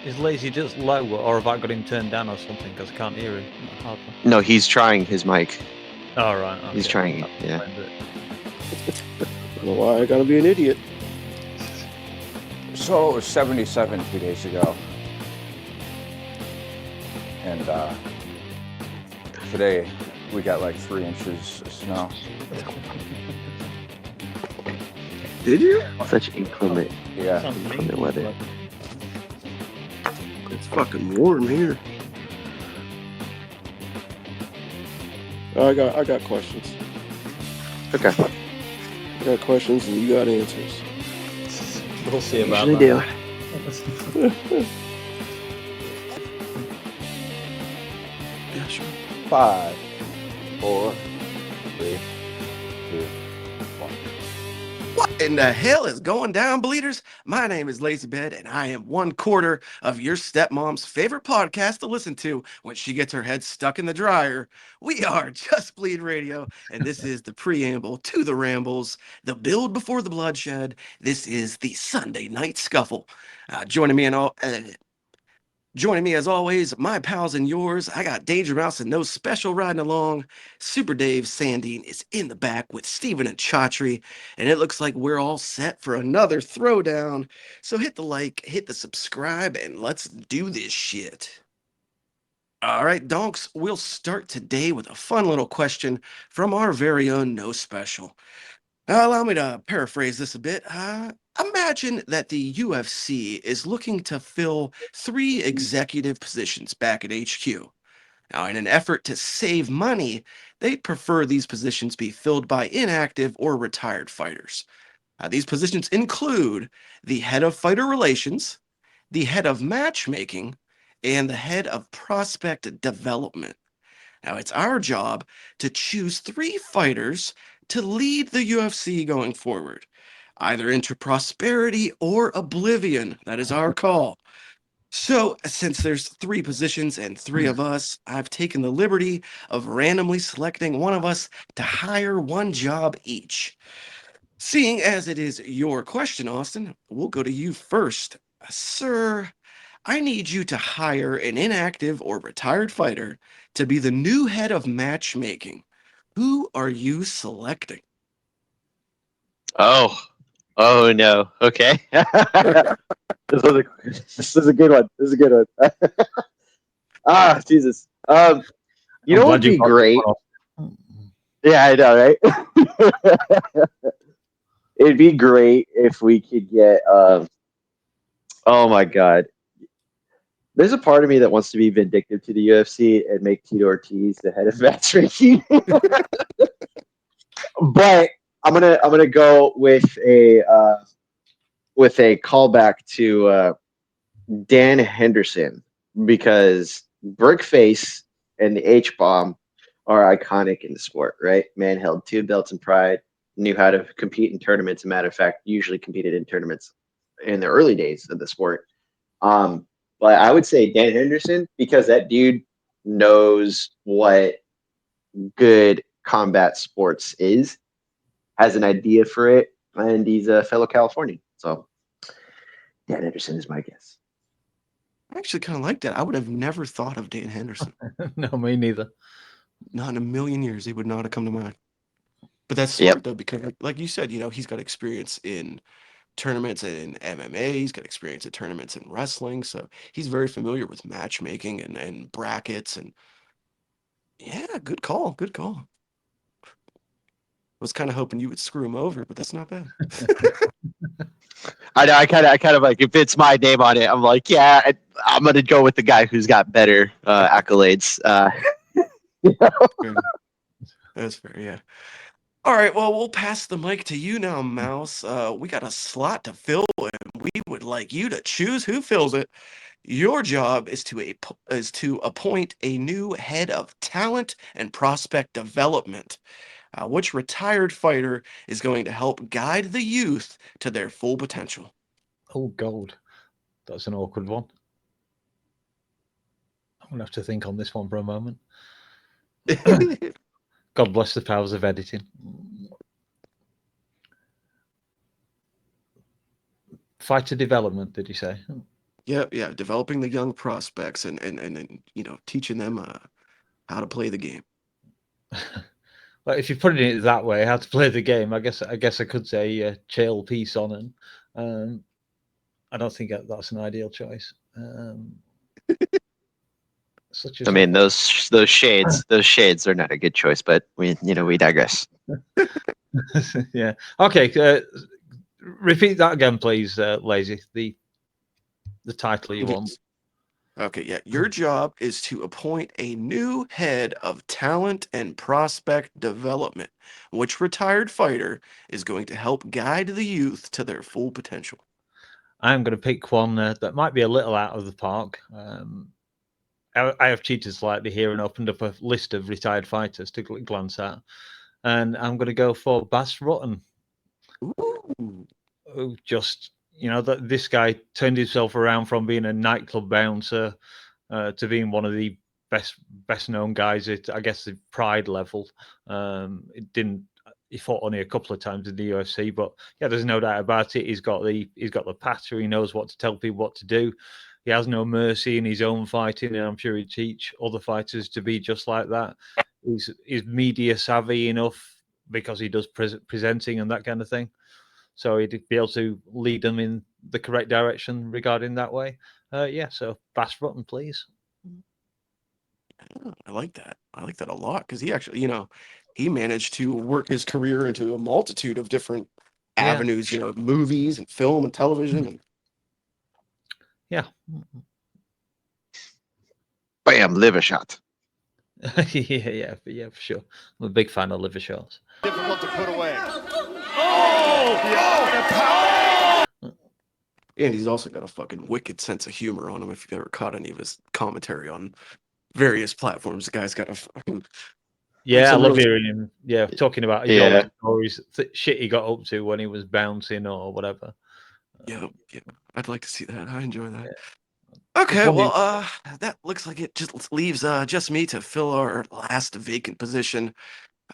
Is Lazy just low, or have I got him turned down or something? Because I can't hear him. Hardly. No, he's trying his mic. All right. Okay. He's trying. Yeah. I don't know why I gotta be an idiot. So it was 77 2 days ago. And today we got like 3 inches of snow. Did you? Such inclement Yeah. weather. It's fucking warm here. I got questions. Okay. I got questions and you got answers. We'll see about Usually that. do. Yeah, sure. 5, 4, 3, 2, 1. What in the hell is going down, bleeders? My name is Lazy Bed, and I am 1/4 of your stepmom's favorite podcast to listen to when she gets her head stuck in the dryer. We are Just Bleed Radio, and this is the preamble to the rambles, the build before the bloodshed. This is the Sunday Night Scuffle. Joining me as always, my pals and yours. I got Danger Mouse and No Special riding along. Super Dave Sandine is in the back with Steven and Chatri, and it looks like we're all set for another throwdown. So hit the like, hit the subscribe, and let's do this shit. All right, donks, we'll start today with a fun little question from our very own No Special. Allow me to paraphrase this a bit. Imagine that the UFC is looking to fill 3 executive positions back at HQ. Now, in an effort to save money, they'd prefer these positions be filled by inactive or retired fighters. These positions include the head of fighter relations, the head of matchmaking, and the head of prospect development. Now, it's our job to choose 3 fighters to lead the UFC going forward, either into prosperity or oblivion. That is our call. So, since there's 3 positions and 3 of us, I've taken the liberty of randomly selecting one of us to hire 1 job each. Seeing as it is your question, Austin, we'll go to you first. Sir, I need you to hire an inactive or retired fighter to be the new head of matchmaking. Who are you selecting? Oh no. Okay. This is a good one. This is a good one. Jesus. You know what would be great? Yeah, I know, right? It'd be great if we could get. Oh my God. There's a part of me that wants to be vindictive to the UFC and make Tito Ortiz the head of matchmaking. But I'm gonna go with a callback to Dan Henderson, because Brickface and the H bomb are iconic in the sport, right? Man held 2 belts in Pride, knew how to compete in tournaments. As a matter of fact, usually competed in tournaments in the early days of the sport. But I would say Dan Henderson, because that dude knows what good combat sports is, has an idea for it, and he's a fellow Californian. So Dan Henderson is my guess. I actually kind of like that. I would have never thought of Dan Henderson. No, me neither. Not in a million years, he would not have come to mind. But that's smart, though, because like you said, he's got experience in tournaments in MMA. He's got experience at tournaments in wrestling. So he's very familiar with matchmaking and brackets. And yeah, good call. Good call. I was kind of hoping you would screw him over, but that's not bad. I know. I kind of like, if it's my name on it, I'm like, yeah, I'm gonna go with the guy who's got better accolades. That's fair. Yeah. All right. Well, we'll pass the mic to you now, Mouse. We got a slot to fill, and we would like you to choose who fills it. Your job is to appoint a new head of talent and prospect development. Which retired fighter is going to help guide the youth to their full potential? Oh, God. That's an awkward one. I'm going to have to think on this one for a moment. God bless the powers of editing. Fighter development, did you say? Yeah. Developing the young prospects and teaching them how to play the game. Well, if you're putting it that way, how to play the game, I guess I could say Chael P Sonnen. I don't think that's an ideal choice. Such as I mean, those shades are not a good choice, but we digress. yeah. Okay. Repeat that again, please, Lazy. The title you want. Okay, yeah. Your job is to appoint a new head of talent and prospect development, which retired fighter is going to help guide the youth to their full potential. I'm going to pick one that might be a little out of the park. I have cheated slightly here and opened up a list of retired fighters to glance at, and I'm going to go for Bas Rutten. Ooh. Who just that this guy turned himself around from being a nightclub bouncer to being one of the best known guys at, I guess, the Pride level. He fought only a couple of times in the UFC, but yeah, there's no doubt about it. He's got the patter. He knows what to tell people what to do. He has no mercy in his own fighting, and I'm sure he'd teach other fighters to be just like that. He's media savvy enough because he does presenting and that kind of thing. So he'd be able to lead them in the correct direction regarding that way. So Bas Rutten, please. I like that. I like that a lot because he actually, he managed to work his career into a multitude of different avenues, movies and film and television. And... Yeah. Bam, liver shot. yeah, for sure. I'm a big fan of liver shots. Difficult to put away. And he's also got a fucking wicked sense of humor on him. If you've ever caught any of his commentary on various platforms, the guy's got a fucking... Yeah, I love hearing him. Yeah, talking about his own stories, shit he got up to when he was bouncing or whatever. Yeah, I'd like to see that. I enjoy that. Yeah. Okay, well, that looks like it just leaves just me to fill our last vacant position.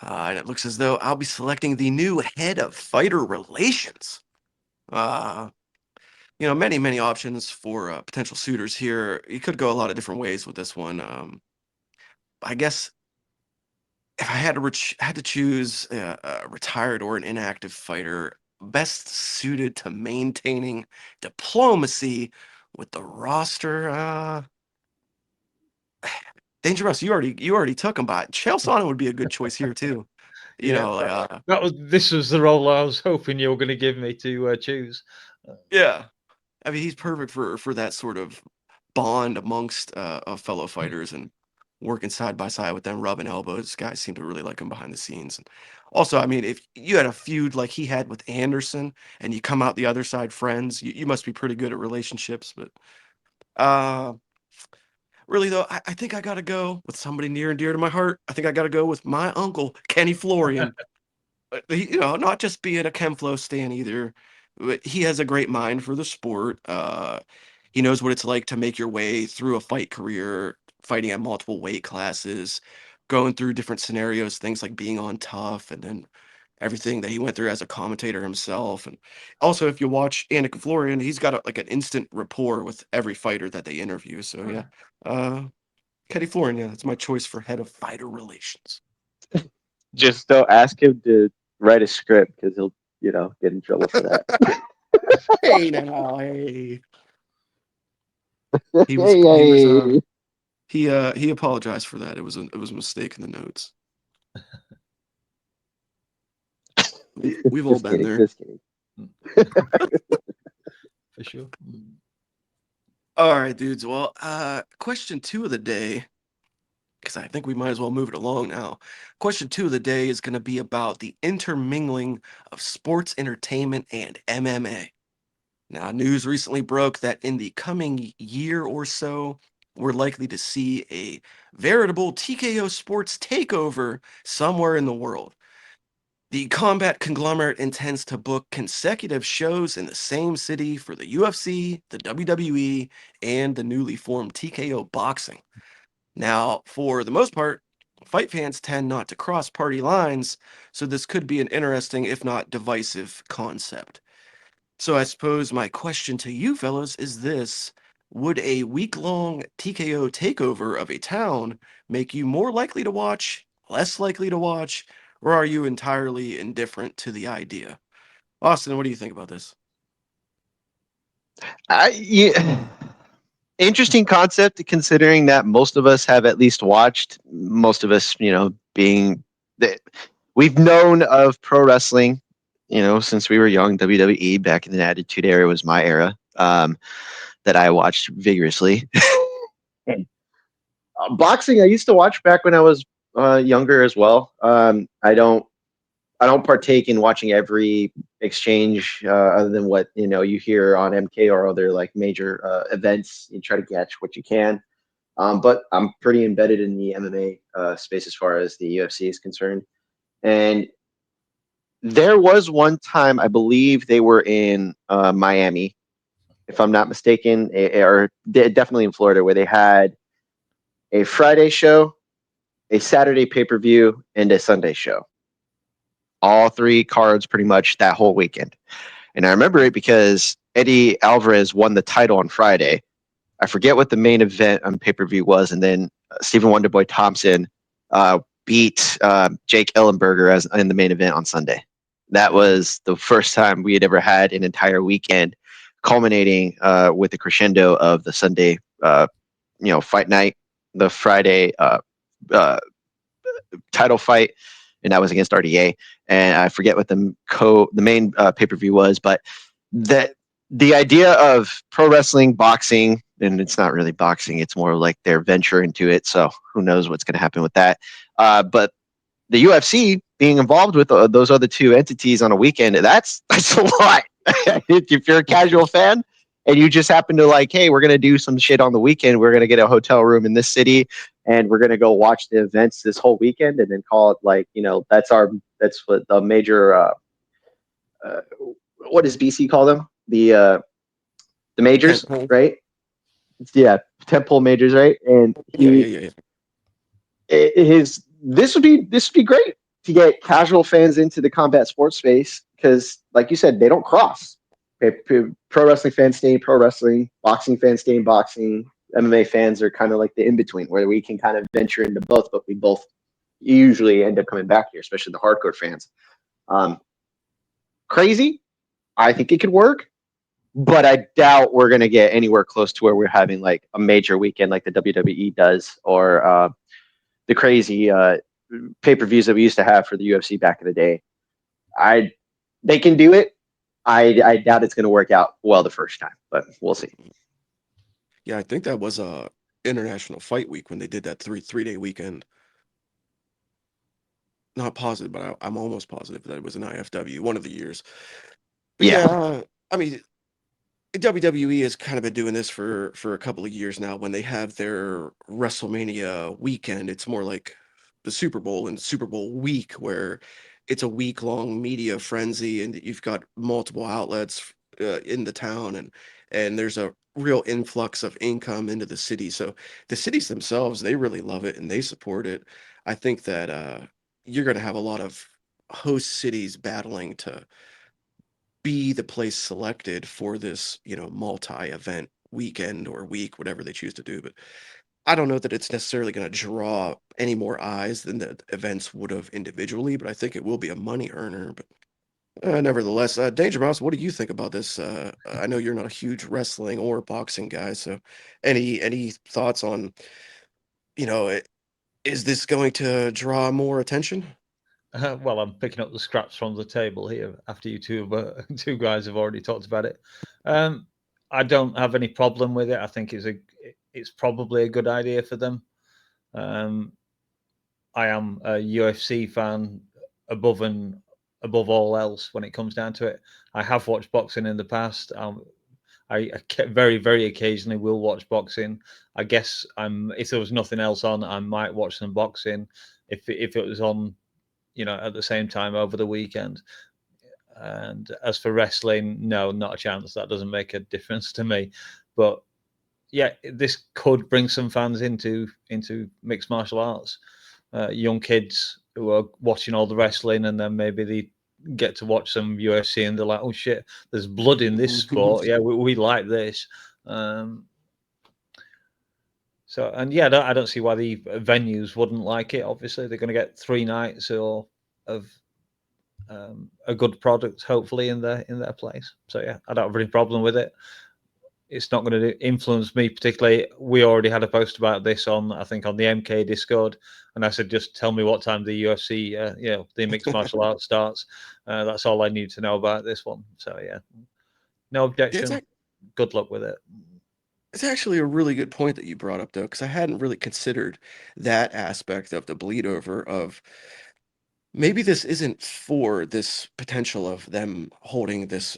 And it looks as though I'll be selecting the new head of fighter relations. Many options for potential suitors here. You could go a lot of different ways with this one. I guess if I had to choose a retired or an inactive fighter best suited to maintaining diplomacy with the roster, Dangerous, you already took him, but Chael Sonnen would be a good choice here too. This was the role I was hoping you were going to give me to choose. Yeah, I mean he's perfect for that sort of bond amongst fellow fighters and working side by side with them, rubbing elbows. Guys seem to really like him behind the scenes. And also, I mean, if you had a feud like he had with Anderson and you come out the other side friends, you must be pretty good at relationships. But really, though, I think I got to go with somebody near and dear to my heart. I think I got to go with my uncle, Kenny Florian. Not just being a Kenflo stan either, but he has a great mind for the sport. He knows what it's like to make your way through a fight career, fighting at multiple weight classes, going through different scenarios, things like being on Tough, and then everything that he went through as a commentator himself. And also, if you watch Anik Florian, he's got an instant rapport with every fighter that they interview. So yeah, Kenny Florian, yeah, that's my choice for head of fighter relations. Just don't ask him to write a script because he'll, get in trouble for that. Hey now, hey. He apologized for that. It was a mistake in the notes. We've all been there. Just kidding. For sure. All right, dudes. Well, question 2 of the day, because I think we might as well move it along now. Question 2 of the day is going to be about the intermingling of sports entertainment and MMA. Now, news recently broke that in the coming year or so, we're likely to see a veritable TKO Sports takeover somewhere in the world. The combat conglomerate intends to book consecutive shows in the same city for the UFC, the WWE, and the newly formed TKO Boxing. Now, for the most part, fight fans tend not to cross party lines, so this could be an interesting, if not divisive, concept. So I suppose my question to you fellows is this: Would a week-long TKO takeover of a town make you more likely to watch, less likely to watch, or are you entirely indifferent to the idea? Austin, what do you think about this? Interesting concept, considering that most of us have at least watched. Most of us, being that we've known of pro wrestling, since we were young. WWE back in the Attitude Era was my era, that I watched vigorously. And, boxing, I used to watch back when I was younger as well. I don't partake in watching every exchange other than what you hear on MK or other like major events. You try to catch what you can, but I'm pretty embedded in the MMA space as far as the UFC is concerned. And there was one time, I believe they were in Miami, if I'm not mistaken, or definitely in Florida, where they had a Friday show, a Saturday pay-per-view, and a Sunday show. All three cards pretty much that whole weekend. And I remember it because Eddie Alvarez won the title on Friday. I forget what the main event on pay-per-view was. And then Stephen Wonderboy Thompson beat Jake Ellenberger as in the main event on Sunday. That was the first time we had ever had an entire weekend culminating with the crescendo of the Sunday, fight night, the Friday title fight, and that was against RDA. And I forget what the main pay-per-view was, but the idea of pro wrestling, boxing, and it's not really boxing, it's more like their venture into it. So who knows what's going to happen with that. But the UFC being involved with those other two entities on a weekend, that's a lot. If you're a casual fan and you just happen to like, hey, we're going to do some shit on the weekend, we're going to get a hotel room in this city and we're going to go watch the events this whole weekend and then call it like, that's what the major, what does BC call them? The majors, right? Yeah, temple majors, right? And Yeah. This would be great to get casual fans into the combat sports space because, like you said, they don't cross. Pro wrestling fans stay in pro wrestling, boxing fans stay in boxing. MMA fans are kind of like the in between, where we can kind of venture into both, but we both usually end up coming back here, especially the hardcore fans. Crazy. I think it could work, but I doubt we're going to get anywhere close to where we're having like a major weekend like the WWE does, or the crazy pay-per-views that we used to have for the UFC back in the day. They can do it. I doubt it's going to work out well the first time, but we'll see. Yeah, I think that was International Fight Week when they did that three-day weekend. Not positive, but I'm almost positive that it was an IFW one of the years. But yeah, I mean, WWE has kind of been doing this for a couple of years now. When they have their WrestleMania weekend, it's more like the Super Bowl and Super Bowl week, where it's a week-long media frenzy, and you've got multiple outlets in the town, and there's a real influx of income into the city. So the cities themselves, they really love it and they support it. I think that you're going to have a lot of host cities battling to be the place selected for this, multi-event weekend or week, whatever they choose to do. But I don't know that it's necessarily going to draw any more eyes than the events would have individually, but I think it will be a money earner. But nevertheless, Danger Mouse, what do you think about this? I know you're not a huge wrestling or boxing guy, so any thoughts on, is this going to draw more attention? Well, I'm picking up the scraps from the table here after you two guys have already talked about it. I don't have any problem with it. I think it's probably a good idea for them. I am a UFC fan above all else when it comes down to it. I have watched boxing in the past. I very, very occasionally will watch boxing. I guess if there was nothing else on, I might watch some boxing. If it was on, at the same time over the weekend. And as for wrestling, no, not a chance. That doesn't make a difference to me. But yeah, this could bring some fans into mixed martial arts. Young kids who are watching all the wrestling, and then maybe they get to watch some UFC and they're like, oh shit, there's blood in this sport. Yeah, we like this. So, and yeah, I don't see why the venues wouldn't like it. Obviously, they're going to get 3 nights of a good product, hopefully, in their place. So yeah, I don't have any problem with it. It's not going to influence me particularly. We already had a post about this on, I think, on the MK Discord, and I said, just tell me what time the UFC, the mixed martial arts starts. That's all I need to know about this one. So yeah, no objection. Good luck with it. It's actually a really good point that you brought up, though, because I hadn't really considered that aspect of the bleed over of maybe this isn't for this potential of them holding this,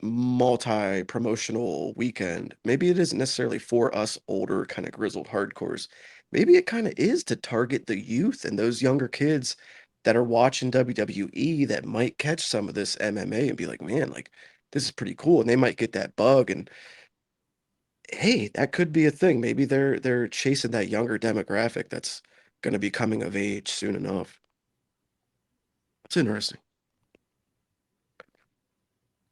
multi-promotional weekend. Maybe it isn't necessarily for us older, kind of grizzled hardcores. Maybe it kind of is to target the youth and those younger kids that are watching WWE that might catch some of this MMA and be like, man, like this is pretty cool. And they might get that bug and hey, that could be a thing. Maybe they're chasing that younger demographic that's going to be coming of age soon enough. It's interesting.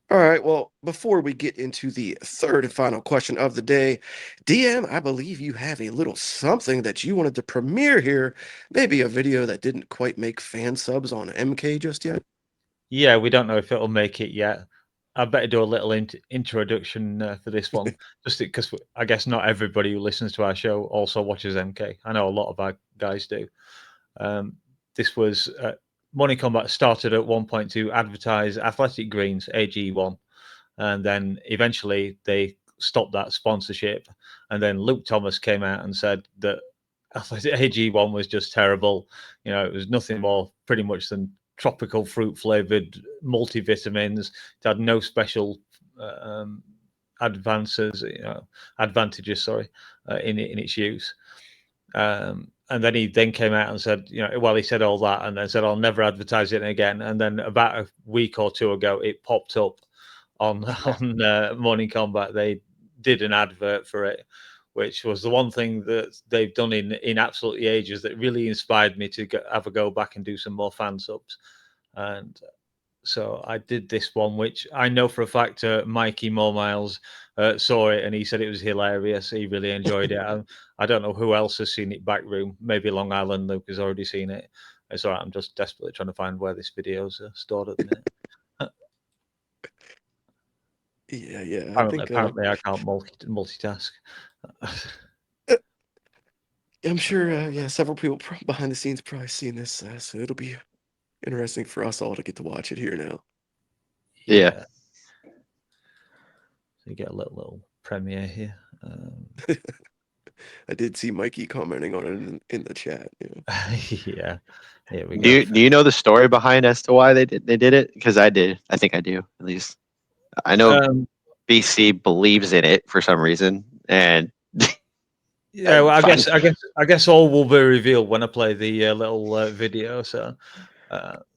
All right, well, before we get into the third and final question of the day, DM, I believe you have a little something that you wanted to premiere here. Maybe a video that didn't quite make fan subs on MK just yet. Yeah, we don't know if it'll make it yet. I better do a little introduction for this one, just because I guess not everybody who listens to our show also watches MK. I know a lot of our guys do. This was Money Combat started at one point to advertise Athletic Greens AG1, and then eventually they stopped that sponsorship. And then Luke Thomas came out and said that Athletic AG1 was just terrible. You know, it was nothing more pretty much than tropical fruit flavored multivitamins. It had no special advantages, in its use. And then he came out and said, he said all that and then said, I'll never advertise it again. And then about a week or two ago, it popped up on Morning Combat. They did an advert for it, which was the one thing that they've done in absolutely ages that really inspired me to have a go back and do some more fan subs. And so I did this one, which I know for a fact Mikey Mormiles saw it and he said it was hilarious. He really enjoyed it. I don't know who else has seen it backroom. Maybe Long Island Luke has already seen it. It's all right. I'm just desperately trying to find where this video's stored at the minute. Yeah. Apparently I can't multitask. I'm sure, several people behind the scenes probably seen this, so it'll be interesting for us all to get to watch it here now. Yeah. So you get a little premiere here. I did see Mikey commenting on it in the chat. Yeah. Here we go. Do you know the story behind as to why they did it? Because I did. I think I do, at least. I know BC believes in it for some reason, and yeah, well, I guess all will be revealed when I play the little video. So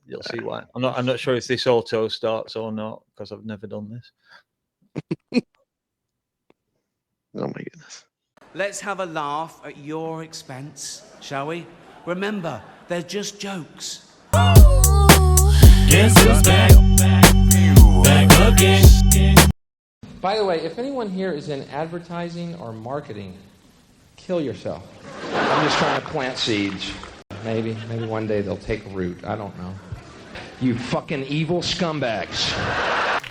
you'll see why. I'm not sure if this auto starts or not because I've never done this. Oh my goodness. Let's have a laugh at your expense, shall we? Remember, they're just jokes. Guess who's back? Back again. By the way, if anyone here is in advertising or marketing, kill yourself. I'm just trying to plant seeds. Maybe one day they'll take root. I don't know. You fucking evil scumbags.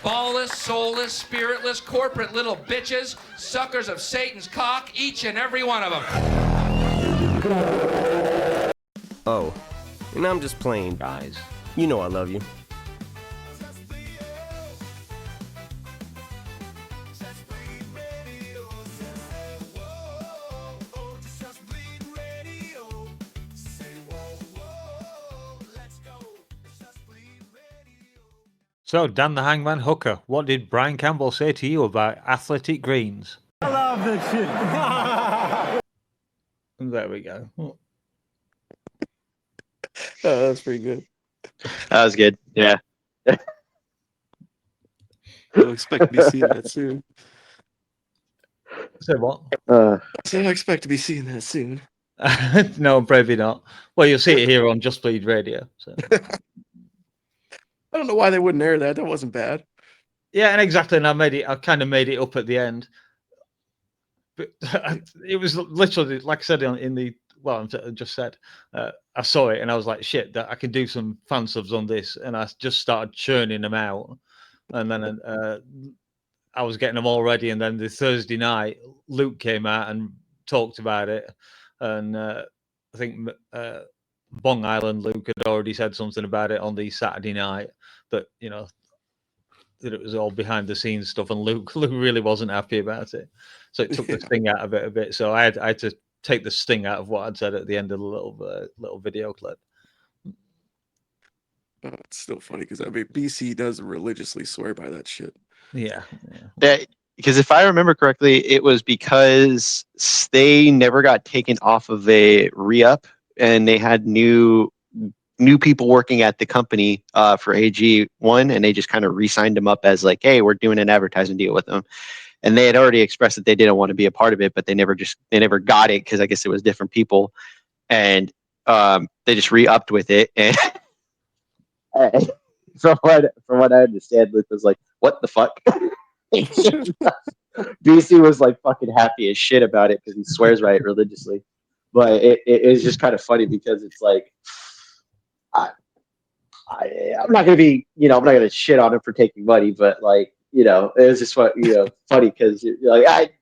Ballless, soulless, spiritless, corporate little bitches, suckers of Satan's cock, each and every one of them. Oh, and I'm just playing, guys. You know I love you. So, Dan the Hangman Hooker, what did Brian Campbell say to you about Athletic Greens? I love this shit. There we go. Oh, that's pretty good. That was good. Yeah. I'll expect to be seeing that soon. Say what? So I expect to be seeing that soon. No, probably not. Well, you'll see it here on Just Bleed Radio. So. I don't know why they wouldn't air that. That wasn't bad. Yeah, and exactly. And I kind of made it up at the end. but it was literally like I said in the I just said. I saw it and I was like, shit, that I can do some fan subs on this, and I just started churning them out, and then I was getting them all ready, and then the Thursday night, Luke came out and talked about it, and I think Bong Island Luke had already said something about it on the Saturday night, that that it was all behind the scenes stuff, and Luke really wasn't happy about it, so it took the sting out of it a bit. So I had to take the sting out of what I'd said at the end of the little video clip. It's still funny because I mean BC does religiously swear by that shit. Yeah. Because if I remember correctly, it was because they never got taken off of a re-up, and they had new people working at the company for AG1, and they just kind of re-signed them up as like, hey, we're doing an advertising deal with them. And they had already expressed that they didn't want to be a part of it, but they never got it because I guess it was different people, and they just re-upped with it. And from what I understand, Luke was like, "What the fuck?" BC was like fucking happy as shit about it because he swears by it religiously. But it is just kind of funny because it's like, I'm not gonna be, I'm not gonna shit on him for taking money, but like, it was just funny because you're like,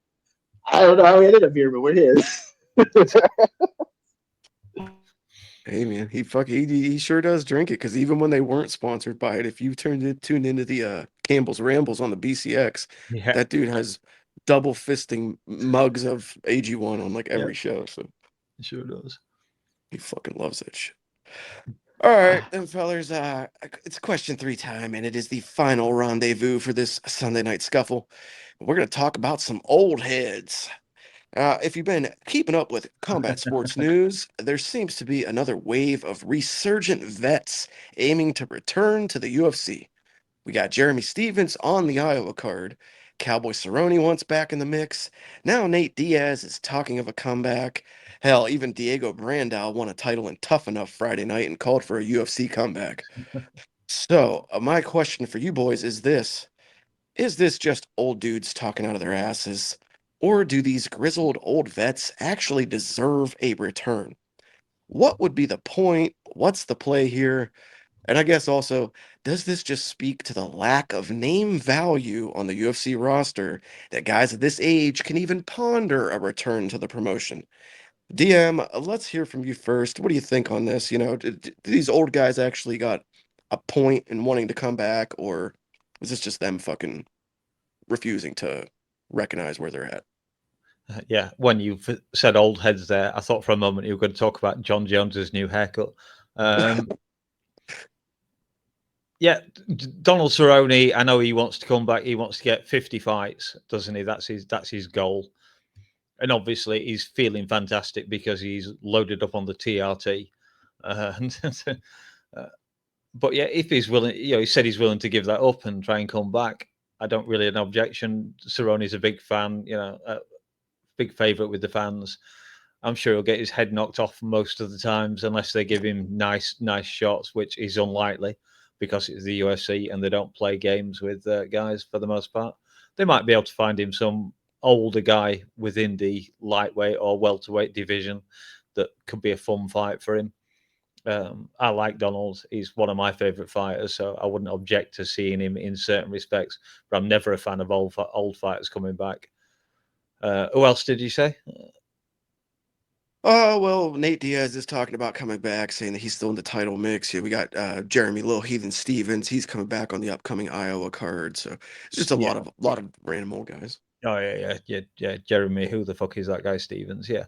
I don't know how we ended up here, but we're his. Hey man, he sure does drink it, because even when they weren't sponsored by it, if you tuned into the Campbell's Rambles on the BCX, Yeah. that dude has double fisting mugs of AG1 on like every show. So It sure does. he fucking loves that shit. All right, then fellers, it's question 3 time, and it is the final rendezvous for this Sunday night scuffle. We're gonna talk about some old heads. If you've been keeping up with combat sports news, there seems to be another wave of resurgent vets aiming to return to the UFC. We got Jeremy Stevens on the Iowa card. Cowboy Cerrone once back in the mix. Now Nate Diaz is talking of a comeback. Hell, even Diego Brandao won a title in Tough Enough Friday night and called for a UFC comeback. So, my question for you boys is this. Is this just old dudes talking out of their asses? Or do these grizzled old vets actually deserve a return? What would be the point? What's the play here? And I guess also, does this just speak to the lack of name value on the UFC roster that guys at this age can even ponder a return to the promotion? DM, let's hear from you first. What do you think on this? Do these old guys actually got a point in wanting to come back, or is this just them fucking refusing to recognize where they're at? Yeah, when you said old heads there, I thought for a moment you were going to talk about John Jones's new haircut. Yeah, Donald Cerrone, I know he wants to come back. He wants to get 50 fights, doesn't he? That's his goal. And obviously he's feeling fantastic because he's loaded up on the TRT. But yeah, if he's willing, he said he's willing to give that up and try and come back. I don't really have an objection. Cerrone's a big fan, big favourite with the fans. I'm sure he'll get his head knocked off most of the times unless they give him nice shots, which is unlikely because it's the UFC and they don't play games with guys for the most part. They might be able to find him some older guy within the lightweight or welterweight division that could be a fun fight for him. I like Donald. He's one of my favourite fighters, so I wouldn't object to seeing him in certain respects, but I'm never a fan of old fighters coming back. Who else did you say? Well, Nate Diaz is talking about coming back, saying that he's still in the title mix. Yeah, we got Jeremy Little Heathen Stevens. He's coming back on the upcoming Iowa card. So it's just a lot of random old guys. Oh yeah. Jeremy, who the fuck is that guy? Stevens, yeah.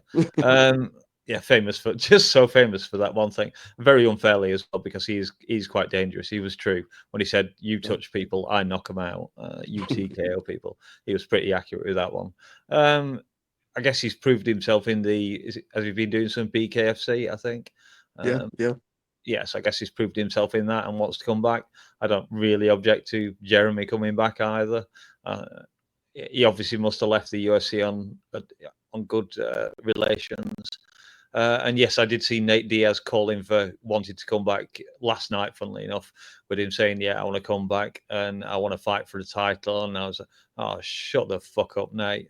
Yeah, famous for that one thing. Very unfairly as well, because he's quite dangerous. He was true when he said, "You touch people, I knock them out. You TKO people." He was pretty accurate with that one. I guess he's proved himself in has he been doing some BKFC? I think. Yeah. Yes, I guess he's proved himself in that and wants to come back. I don't really object to Jeremy coming back either. He obviously must have left the UFC on good relations. And yes, I did see Nate Diaz calling for wanting to come back last night, funnily enough, with him saying, yeah, I want to come back and I want to fight for the title. And I was like, oh, shut the fuck up, Nate.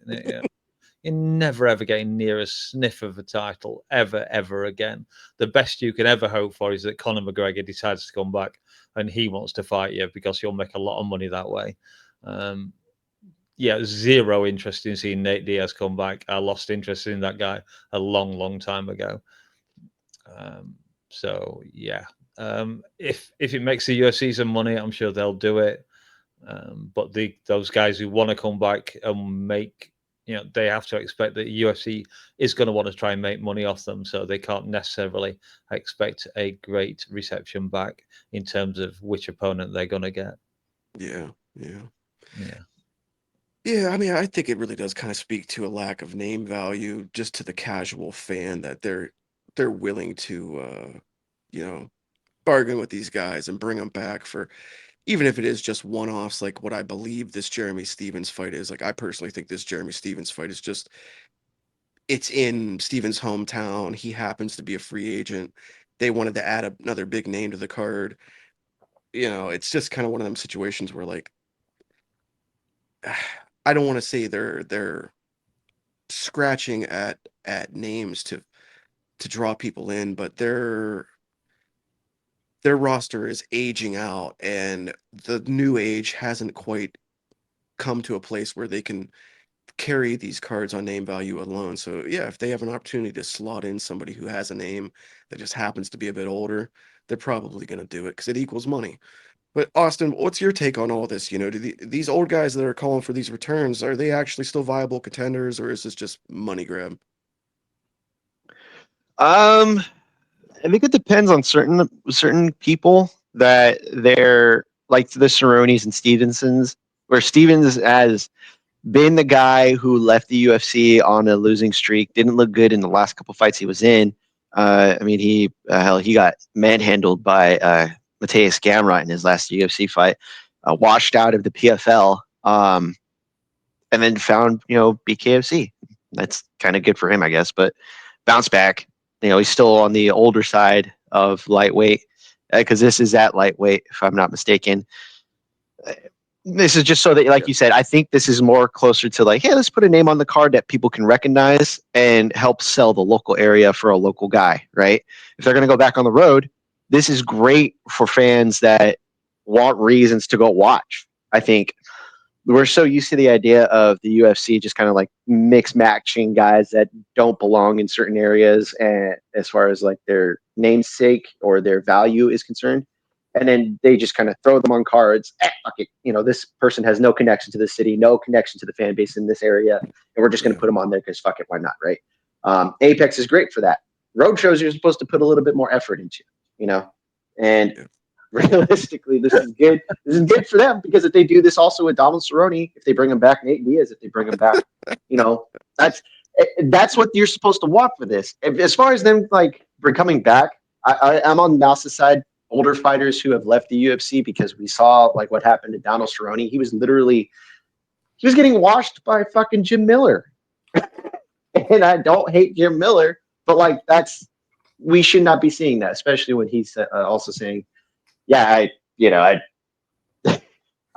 You're never ever getting near a sniff of a title ever again. The best you can ever hope for is that Conor McGregor decides to come back and he wants to fight you because you'll make a lot of money that way. Yeah, zero interest in seeing Nate Diaz come back. I lost interest in that guy a long time ago. So yeah, if it makes the UFC some money, I'm sure they'll do it. But those guys who want to come back and make, they have to expect that the UFC is going to want to try and make money off them. So they can't necessarily expect a great reception back in terms of which opponent they're going to get. Yeah. Yeah. I mean, I think it really does kind of speak to a lack of name value just to the casual fan that they're willing to bargain with these guys and bring them back for, even if it is just one-offs, like what I believe this Jeremy Stevens fight is. Like, I personally think this Jeremy Stevens fight is just, it's in Stevens' hometown. He happens to be a free agent. They wanted to add another big name to the card. It's just kind of one of them situations where, like, I don't want to say they're scratching at names to draw people in, but their roster is aging out, and the new age hasn't quite come to a place where they can carry these cards on name value alone. So yeah, if they have an opportunity to slot in somebody who has a name that just happens to be a bit older, they're probably going to do it because it equals money. But Austin, what's your take on all this? Do these old guys that are calling for these returns, are they actually still viable contenders, or is this just money grab? I think it depends on certain people that they're like the Cerrones and Stevensons, where Stevens has been the guy who left the UFC on a losing streak, didn't look good in the last couple fights he was in. I mean, he got manhandled by Mateus Gamrot in his last UFC fight, washed out of the PFL, and then found BKFC. That's kind of good for him, I guess, but bounce back. He's still on the older side of lightweight because this is at lightweight, if I'm not mistaken. This is just so that, like you said, I think this is more closer to like, hey, let's put a name on the card that people can recognize and help sell the local area for a local guy, right? If they're going to go back on the road, this is great for fans that want reasons to go watch. I think we're so used to the idea of the UFC just kind of like mix matching guys that don't belong in certain areas, and as far as like their namesake or their value is concerned. And then they just kind of throw them on cards. Fuck it. This person has no connection to the city, no connection to the fan base in this area, and we're just going to put them on there because fuck it, why not, right? Apex is great for that. Road shows you're supposed to put a little bit more effort into, and realistically, this is good. This is good for them because if they do this also with Donald Cerrone, if they bring him back, Nate Diaz, if they bring him back, that's what you're supposed to want for this. As far as them like coming back, I'm on Mouse's side. Older fighters who have left the UFC because we saw like what happened to Donald Cerrone. He was getting washed by fucking Jim Miller. And I don't hate Jim Miller, but like we should not be seeing that, especially when he's also saying, yeah, I'm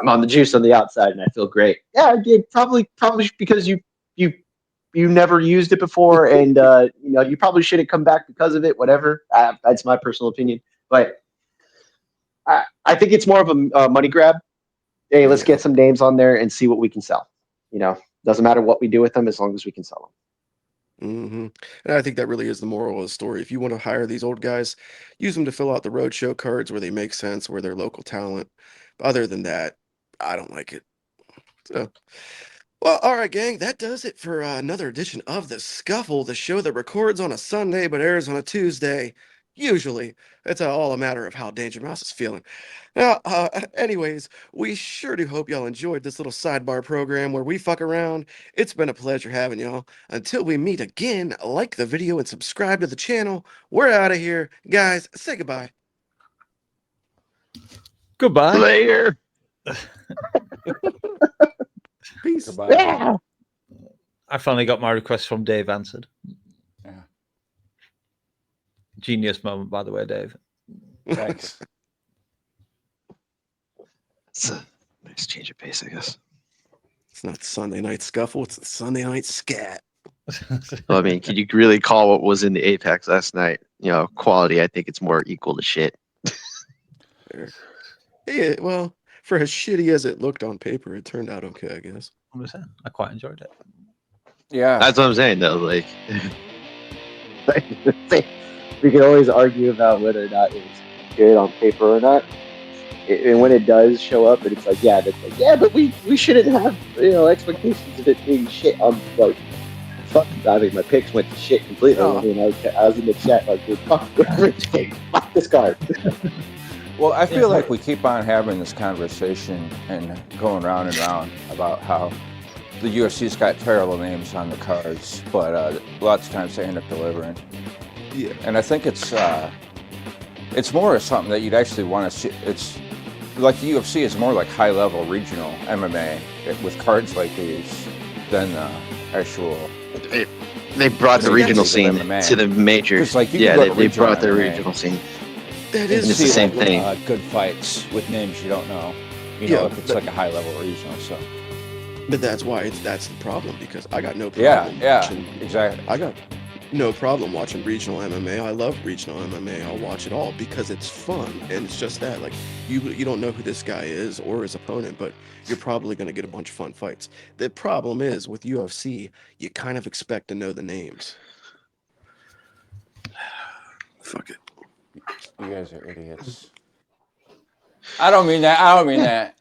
on the juice on the outside and I feel great. Yeah, I did probably because you never used it before and you probably shouldn't come back because of it. Whatever. That's my personal opinion, but I think it's more of a money grab. Hey, let's get some names on there and see what we can sell. Doesn't matter what we do with them as long as we can sell them. Mm-hmm. And I think that really is the moral of the story. If you want to hire these old guys, use them to fill out the roadshow cards where they make sense, where they're local talent. But other than that, I don't like it. So, well, all right, gang, that does it for another edition of The Scuffle, the show that records on a Sunday but airs on a Tuesday. Usually, it's all a matter of how Danger Mouse is feeling. Now, anyways, we sure do hope y'all enjoyed this little sidebar program where we fuck around. It's been a pleasure having y'all. Until we meet again, like the video and subscribe to the channel. We're out of here. Guys, say goodbye. Goodbye. Later. Peace. Goodbye. Yeah. I finally got my request from Dave answered. Yeah. Genius moment, by the way, Dave. Thanks. It's a nice change of pace, I guess. It's not the Sunday night scuffle, it's the Sunday night scat. I mean, could you really call what was in the Apex last night? Quality. I think it's more equal to shit. Yeah, well, for as shitty as it looked on paper, it turned out okay, I guess. I quite enjoyed it. Yeah. That's what I'm saying, though. Like, we can always argue about whether or not it's good on paper or not. And when it does show up, and it's like, but we shouldn't have expectations of it being shit. I'm like, fuck. I mean, my picks went to shit completely. Oh. I mean, I was in the chat like, dude, fuck this card. Well, I feel like we keep on having this conversation and going round and round about how the UFC's got terrible names on the cards, but lots of times they end up delivering. Yeah. And I think it's more of something that you'd actually want to see. It's like the UFC is more like high-level regional MMA with cards like these than the actual. They brought the regional scene to the majors. Like they brought the regional scene. That And is it's the same thing. Good fights with names you don't know. If it's like a high-level regional. So. But that's why that's the problem, because I got no problem watching. Exactly. I got no problem watching regional MMA. I love regional MMA. I'll watch it all because it's fun, and it's just that, like, you don't know who this guy is or his opponent, but you're probably going to get a bunch of fun fights. The problem is with UFC, you kind of expect to know the names. Fuck it. You guys are idiots. I don't mean that.